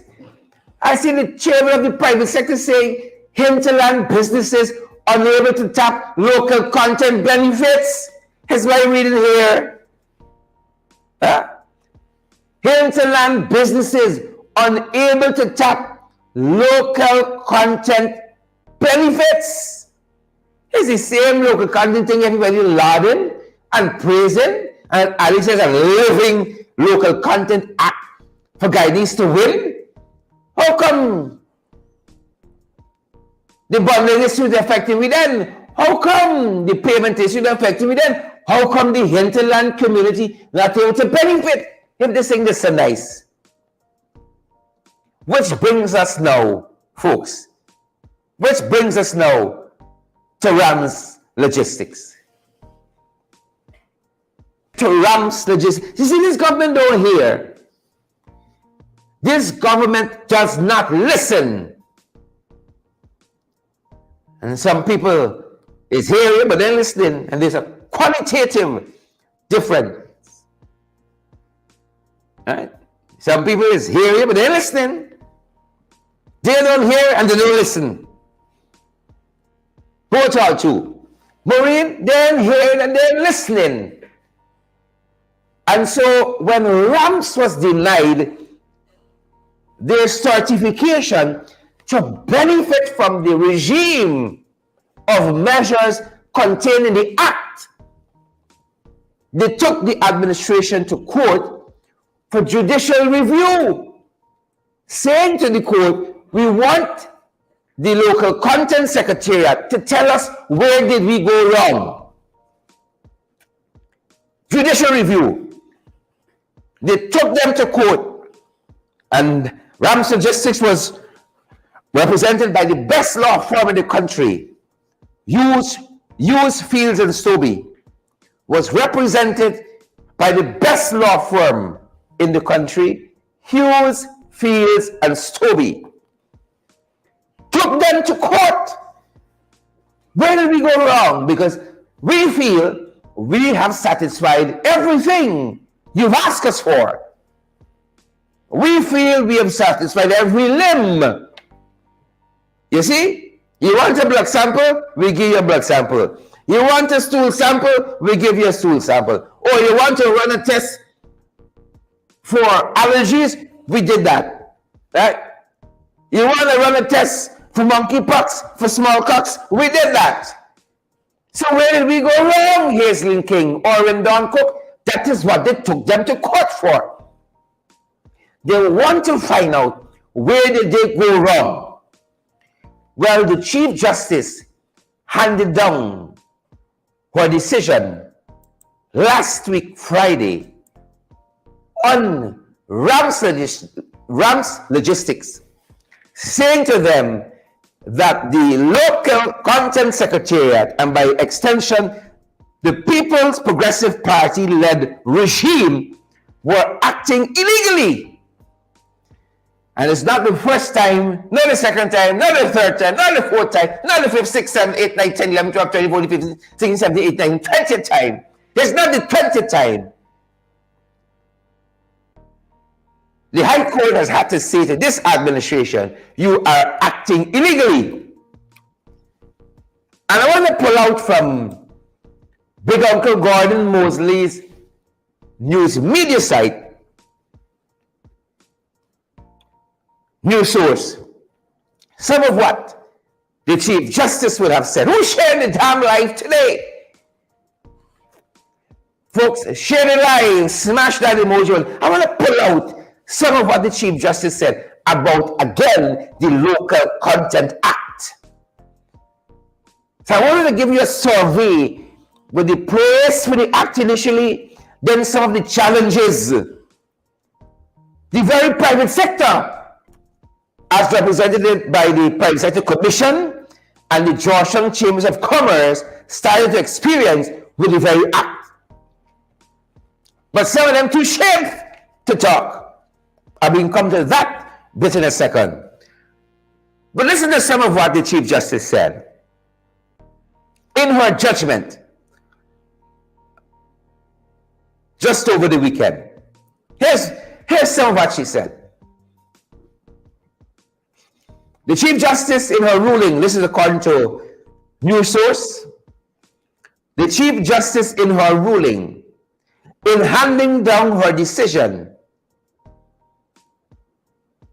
I see the chairman of the private sector saying hinterland businesses unable to tap local content benefits. Here's my reading here. Hinterland businesses unable to tap local content benefits. It's the same local content thing everybody lauding and praising, and Ali says a living local content act for Guyanese to win. How come the bundling issue is effective with them? How come the payment issue is effective with them? How come the hinterland community not able to benefit if this thing is so nice? Which brings us now, folks, which brings us now to Rams Logistics. To Rams Logistics. You see, this government down here, this government does not listen. And some people is hearing, but they're listening, and there's a qualitative difference. Right? Some people is hearing, but they're listening. They don't hear and they don't listen. Both are true. Maureen, they're hearing and they're listening. And so when Rams was denied their certification to benefit from the regime of measures contained in the Act, they took the administration to court for judicial review, saying to the court, we want the local content secretariat to tell us where did we go wrong. Judicial review. They took them to court, and Rams Logistics was represented by the best law firm in the country. Hughes, Fields and Stobie was represented by the best law firm in the country, Hughes, Fields and Stobie. Took them to court. Where did we go wrong? Because we feel we have satisfied everything you've asked us for. We feel we have satisfied every limb. You see? You want a blood sample? We give you a blood sample. You want a stool sample? We give you a stool sample. Or you want to run a test for allergies? We did that. Right? You want to run a test for monkeypox, for smallpox? We did that. So where did we go wrong, Hazelin King or Don Cook? That is what they took them to court for. They want to find out where did they go wrong. Well, the Chief Justice handed down her decision last week, Friday, on Rams Logistics, saying to them that the local content secretariat, and by extension, the People's Progressive Party-led regime, were acting illegally. And it's not the first time, not the second time, not the third time, not the fourth time, not the fifth, sixth, seventh, eighth, ninth, 10, 11, 12, 13, 14, 15, 16, 17, 18, 19, 20th time. It's not the 20th time. The High Court has had to say to this administration, you are acting illegally. And I want to pull out from Big Uncle Gordon Mosley's news media site, News Source, some of what the Chief Justice would have said. Who's sharing the damn live today? Folks, share the live, smash that emoji. I want to pull out some of what the Chief Justice said about, again, the Local Content Act. So I wanted to give you a survey with the praise for the act initially, then some of the challenges. The very private sector, as represented by the Private Sector Commission and the Georgetown Chambers of Commerce, started to experience with the very act. But some of them too ashamed to talk. I will come to that bit in a second. But listen to some of what the Chief Justice said. In her judgment, just over the weekend. Here's some of what she said. The Chief Justice in her ruling, this is according to News Source, the Chief Justice in her ruling, in handing down her decision,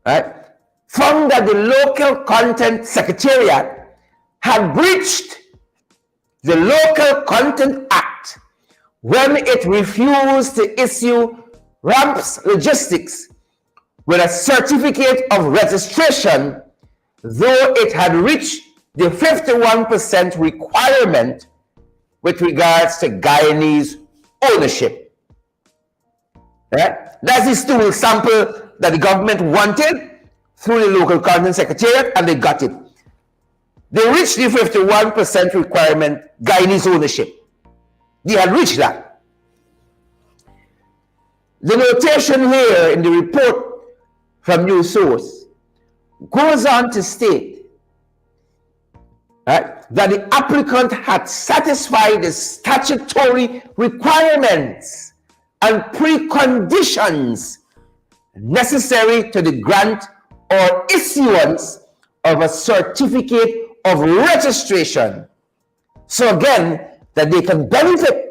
right, found that the Local Content Secretariat had breached the Local Content Act when it refused to issue Rams Logistics with a certificate of registration, though it had reached the 51% requirement with regards to Guyanese ownership. Right? That's the stool sample that the government wanted through the Local Content Secretariat, and they got it. They reached the 51% requirement, Guyanese ownership. They had reached that. The notation here in the report from News Source goes on to state, right, that the applicant had satisfied the statutory requirements and preconditions necessary to the grant or issuance of a certificate of registration. So again, that they can benefit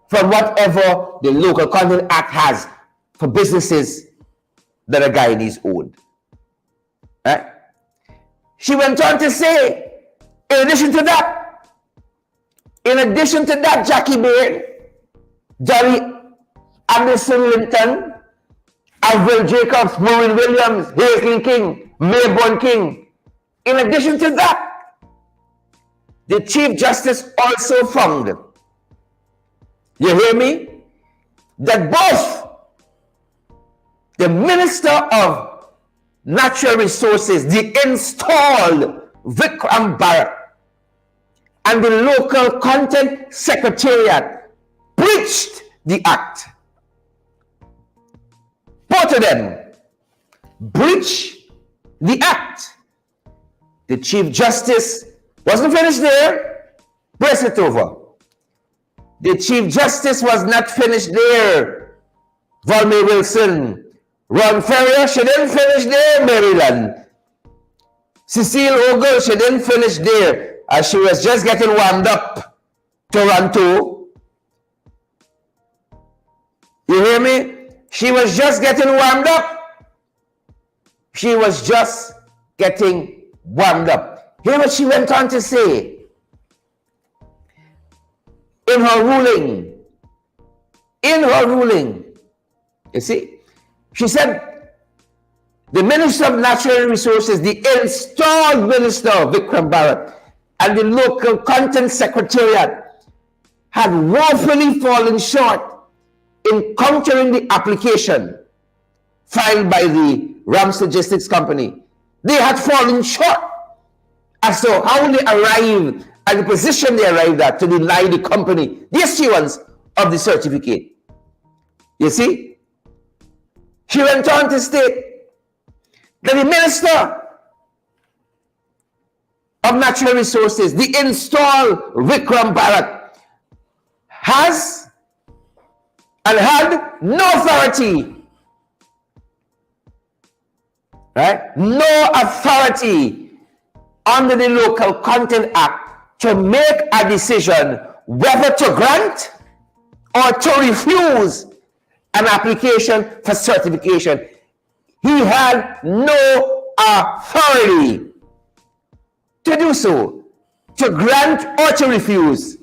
from whatever the Local Content Act has for businesses that are Guyanese owned. Right? She went on to say, in addition to that, Jackie Baird, Johnny Anderson Linton, Avril Jacobs, Maureen Williams, Hazelin King, Mayborn King. In addition to that, the Chief Justice also found, you hear me, that both the Minister of Natural Resources, the installed Vikram Bharat, and the Local Content Secretariat breached the act. Both of them breached the act. The Chief Justice wasn't finished there. Brace it over. The Chief Justice was not finished there. Volney Wilson, Ron Ferrier, she didn't finish there, Maryland. Cecile Ogle, she didn't finish there as she was just getting warmed up. Toronto. You hear me? She was just getting warmed up. She was just getting warmed up. Hear what she went on to say in her ruling. In her ruling, you see, she said the Minister of Natural Resources, the installed Minister Vikram Bharat, and the local content secretariat had woefully fallen short in countering the application filed by the Rams Logistics Company. They had fallen short as to how they arrived at the position they arrived at to deny the company the issuance of the certificate. You see? She went on to state that the Minister of Natural Resources, the installed Vikram Bharat, has and had no authority, right? No authority under the Local Content Act to make a decision whether to grant or to refuse an application for certification. He had no authority to do so, to grant or to refuse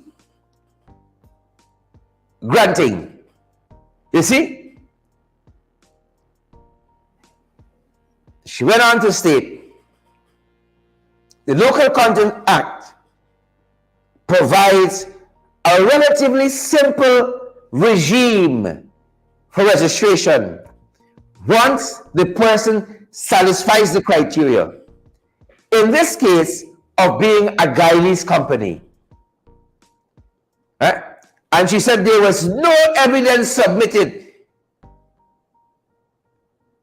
granting. You see? She went on to state, the Local Content Act provides a relatively simple regime for registration once the person satisfies the criteria. In this case of being a guy lease company. Right? And she said there was no evidence submitted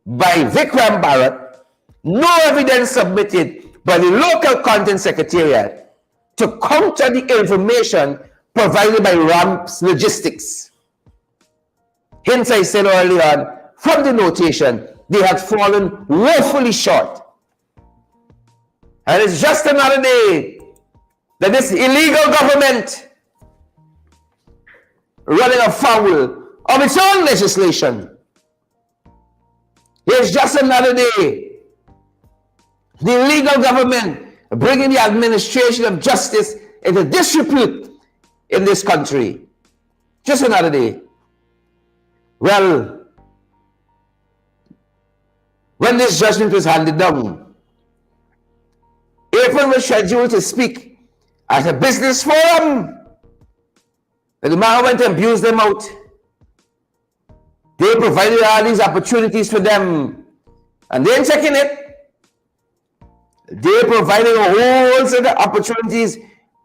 by Vikram Bharat, no evidence submitted by the Local Content Secretariat to counter the information provided by Rams Logistics. Hence, I said earlier on, from the notation, they had fallen woefully short. And it's just another day that this illegal government running afoul of its own legislation. It's just another day. The illegal government bringing the administration of justice into disrepute in this country. Just another day. Well, when this judgment was handed down, April was scheduled to speak at a business forum. And the man went and abused them out. They provided all these opportunities for them, and they ain't taking it. They provided a whole set of opportunities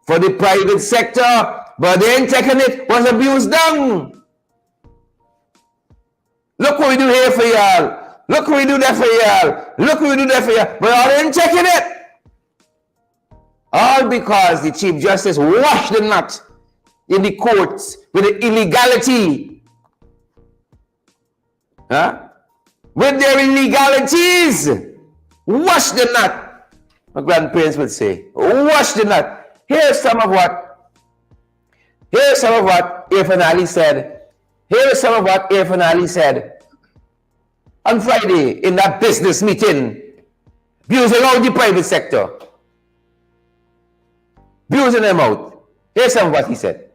for the private sector, but they ain't taking it. Was abused down. Look what we do here for y'all. Look what we do there for y'all. Look what we do there for y'all. But they ain't taking it. All because the Chief Justice washed the nut in the courts with the illegality. Huh? With their illegalities. Wash the nut. My grandparents would say, wash the nut. Here's some of what Irfan Ali said. Here's some of what Irfan Ali said on Friday in that business meeting, abusing out the private sector. Abusing them out. Here's some of what he said.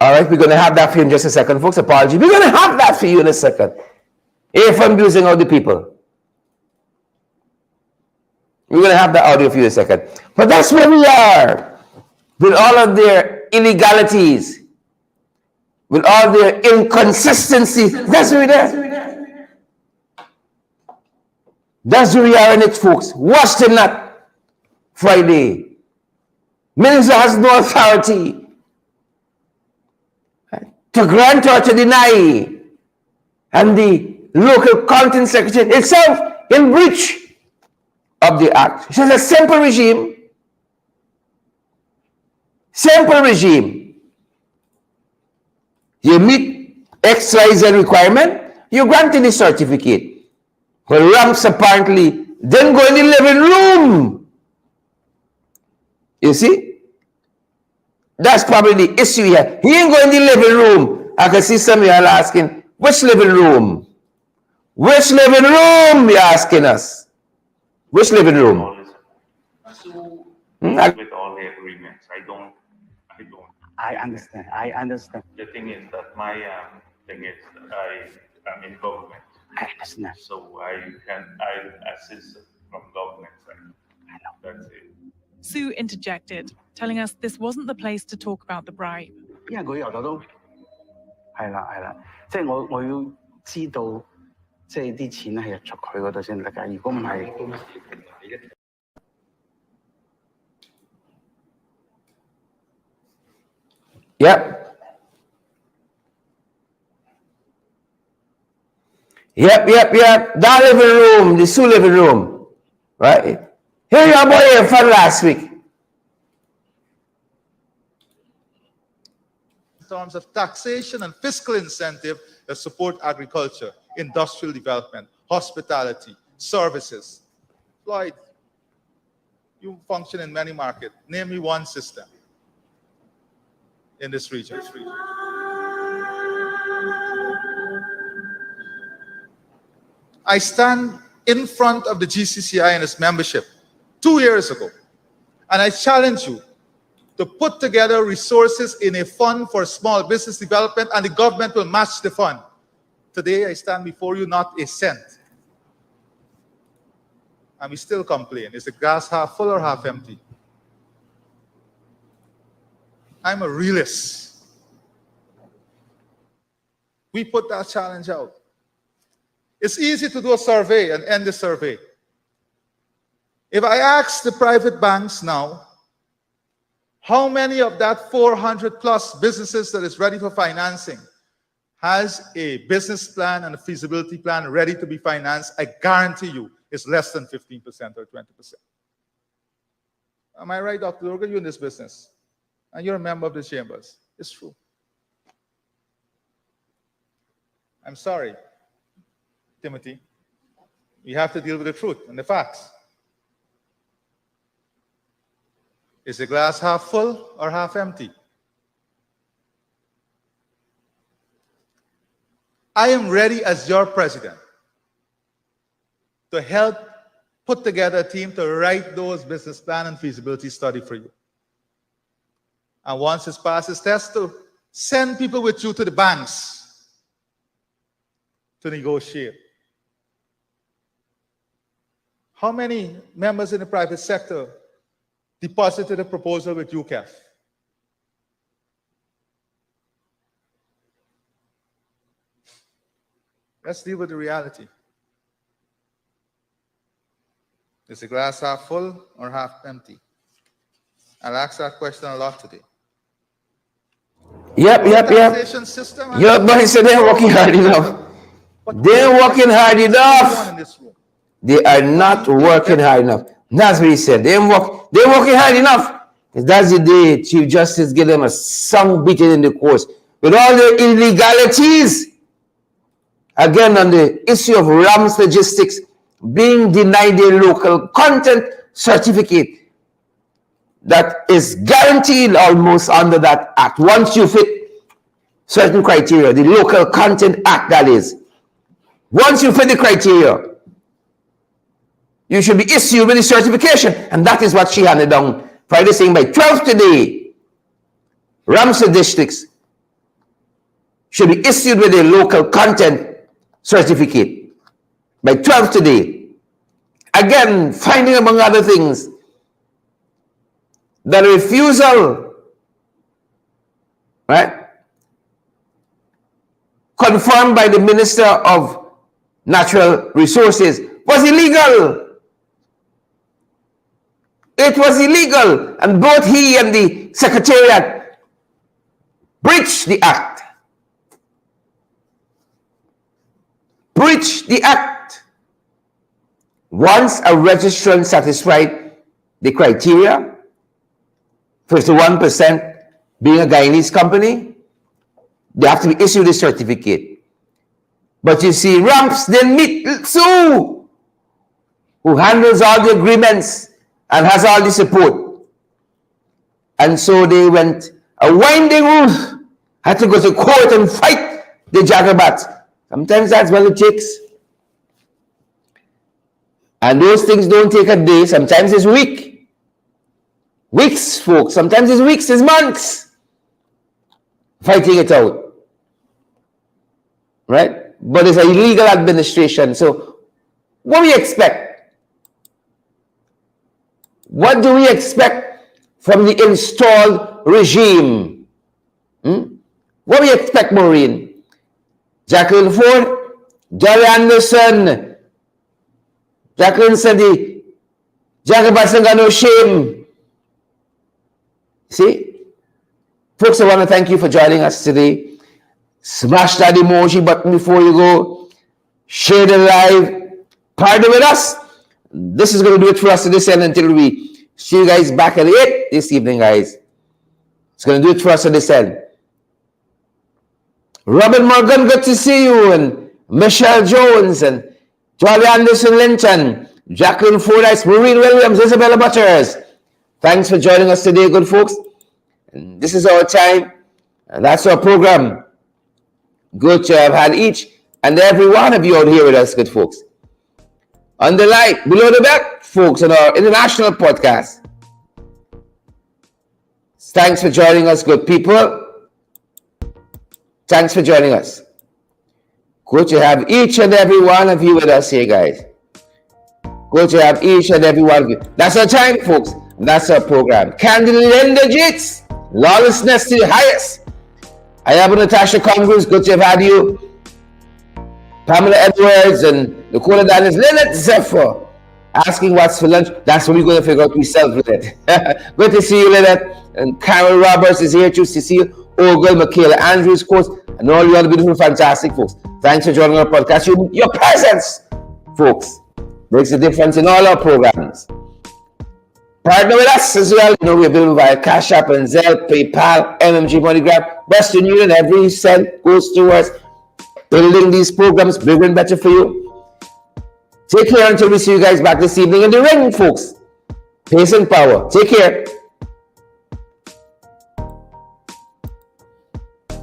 All right, we're going to have that for you in just a second, folks. Apology. We're going to have that for you in a second. If I'm abusing all the people. We're going to have that audio for you in a second. But that's where we are. With all of their illegalities. With all their inconsistencies. That's where we are. That's where we are in it, folks. Watch them not Friday. Minister has no authority to grant or to deny. And the local content secretary itself in breach of the act. It's a simple regime. Simple regime. You meet XYZ requirement, you granted the certificate. Well, Ramps apparently didn't go in the living room. You see? That's probably the issue here. He ain't go in the living room. I can see some of you are asking, which living room? Which living room, you're asking us? Which living room? With all the agreements, I understand. The thing is that my thing is that I am in government, I understand. so I assist from government side. I know. That's it. Sue interjected, telling us this wasn't the place to talk about the bribe. 因為佢由頭都係啦，即係我要知道，即係啲錢係入咗佢嗰度先得㗎。如果唔係， Yep. That living room, the Sue living room. Right? Here you are, boy, here from last week. In terms of taxation and fiscal incentive that support agriculture, industrial development, hospitality, services. Floyd, you function in many markets. Name me one system in this region. I stand in front of the GCCI and its membership 2 years ago, and I challenge you to put together resources in a fund for small business development, and the government will match the fund. Today, I stand before you, not a cent. And we still complain. Is the glass half full or half empty? I'm a realist. We put that challenge out. It's easy to do a survey and end the survey. If I ask the private banks now, how many of that 400 plus businesses that is ready for financing has a business plan and a feasibility plan ready to be financed, I guarantee you it's less than 15% or 20%. Am I right, Dr. Durga? You're in this business, and you're a member of the chambers. It's true. I'm sorry, Timothy. We have to deal with the truth and the facts. Is the glass half full or half empty? I am ready as your president to help put together a team to write those business plan and feasibility study for you. And once it passes test, to send people with you to the banks to negotiate. How many members in the private sector deposited a proposal with UCAF? Let's deal with the reality. Is the glass half full or half empty? I'll ask that question a lot today. Yep. Taxation system. Your boy said they're working hard enough. They're working hard enough. They are not working hard enough. That's what he said. They're working hard enough. That's the day Chief Justice gave them a song beating in the courts. With all the illegalities, again on the issue of Rams Logistics being denied a local content certificate that is guaranteed almost under that act. Once you fit certain criteria, the Local Content Act that is. Once you fit the criteria, you should be issued with the certification. And that is what she handed down Friday, saying by 12 today, Ramsey districts should be issued with a local content certificate by 12 today. Again, finding among other things that a refusal, right, confirmed by the Minister of Natural Resources was illegal. It was illegal, and both he and the Secretariat breached the act. Breached the act. Once a registrant satisfied the criteria, 51% being a Guyanese company, they have to be issued a certificate. But you see, Ramps then meet Sue, who handles all the agreements and has all the support. And so they went a winding route, had to go to court and fight the jagabats. Sometimes that's what it takes. And those things don't take a day, sometimes it's a week. Weeks, folks. Sometimes it's weeks, it's months. Fighting it out. Right? But it's an illegal administration. So what do we expect? What do we expect from the installed regime? What do we expect, Maureen? Jacqueline Ford, Jerry Anderson. Jacqueline said the Jagabats ain't got no shame. See? Folks, I want to thank you for joining us today. Smash that emoji button before you go. Share the live. Partner with us. This is going to do it for us to this end until we see you guys back at 8 this evening, guys. It's going to do it for us to this end. Robin Morgan, good to see you. And Michelle Jones and Jolly Anderson Lynch and Jacqueline Fordyce, Maureen Williams, Isabella Butters. Thanks for joining us today, good folks. And this is our time, and that's our program. Good to have had each and every one of you out here with us, good folks. On the light, below the belt, folks, on our international podcast. Thanks for joining us, good people. Thanks for joining us. Good to have each and every one of you with us here, guys. Good to have each and every one of you. That's our time, folks. That's our program. Candidly Jits, lawlessness to the highest. I am Natasha Congress. Good to have had you. Pamela Edwards and Nicola Daniels. Lynette Zephyr asking what's for lunch. That's what we're going to figure out ourselves with it. Good to see you, Lynette. And Carol Roberts is here too. Cecile Ogle, Michaela Andrews, of course, and all you other beautiful, fantastic folks. Thanks for joining our podcast. Your presence, folks, makes a difference in all our programs. Partner with us as well. You know, we're available via Cash App and Zelle, PayPal, MMG MoneyGrab, Western Union. Every cent goes towards building these programs bigger and better for you. Take care until we see you guys back this evening in the ring, folks. Pace and power. Take care.